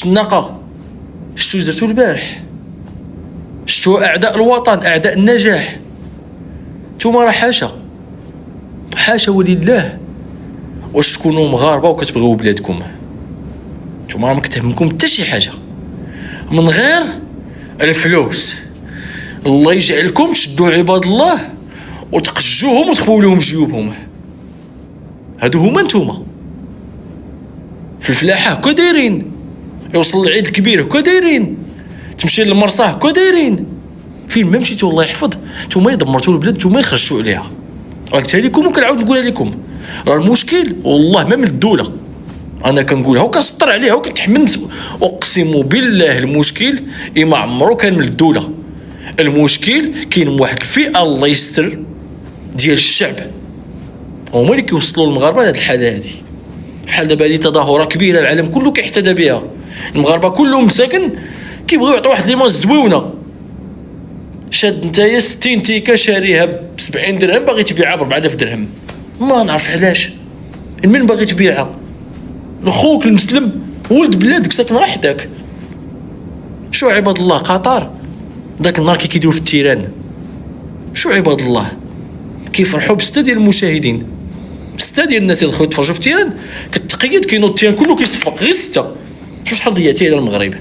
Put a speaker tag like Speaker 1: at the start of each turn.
Speaker 1: شفت الناقه، شفتو درتو البارح، شفتو اعداء الوطن اعداء النجاح. نتوما راه حاشا ولله واش تكونوا مغاربه وكتبغيو بلادكم. نتوما ما كتهمكم حتى شي حاجه من غير الفلوس. الله يجعلكم تشدوا عباد الله وتقجوهم وتخويو لهم جيوبهم. هادو هما نتوما في الفلاحه هكا دايرين، يوصل العيد الكبير هكا دايرين، تمشي للمرصاه هكا دايرين. فين ما مشيتو الله يحفظ نتوما دمرتوا البلاد، نتوما خرجتوا عليها. راه قلتها لكم وكنعاود نقولها لكم، راه المشكل والله ما من الدوله، انا كنقولها وكنسطر عليها وكنتحمل. اقسم بالله المشكل ما عمرو كان من الدوله، المشكل كاين واحد الفئه الله يستر ديال الشعب هما اللي كيوصلوا المغاربه لهاد الحاله هادي. بحال دابا هادي تظاهره كبيره العالم كله كيحتدى بها، المغاربه كلهم مساكن كيبغيو يعطوا واحد ليماج زويونه. شاد نتايا 60 تيكه شاريها ب 70 درهم باغي تبيعها ب 4000 درهم، ما نعرف علاش. من باغي تبيعها؟ لخوك المسلم ولد بلادك ساكن غير حداك. شو عباد الله قطر داك النهار كيديروا في التيران، شو عباد الله كيفرحوا بستة ديال المشاهدين، ستة ديال الناس اللي دخلوا يتفرجوا في التيران. كتقيد كينوض التيران كله كيصفق غير ستة. شحال ضيعتي على المغرب؟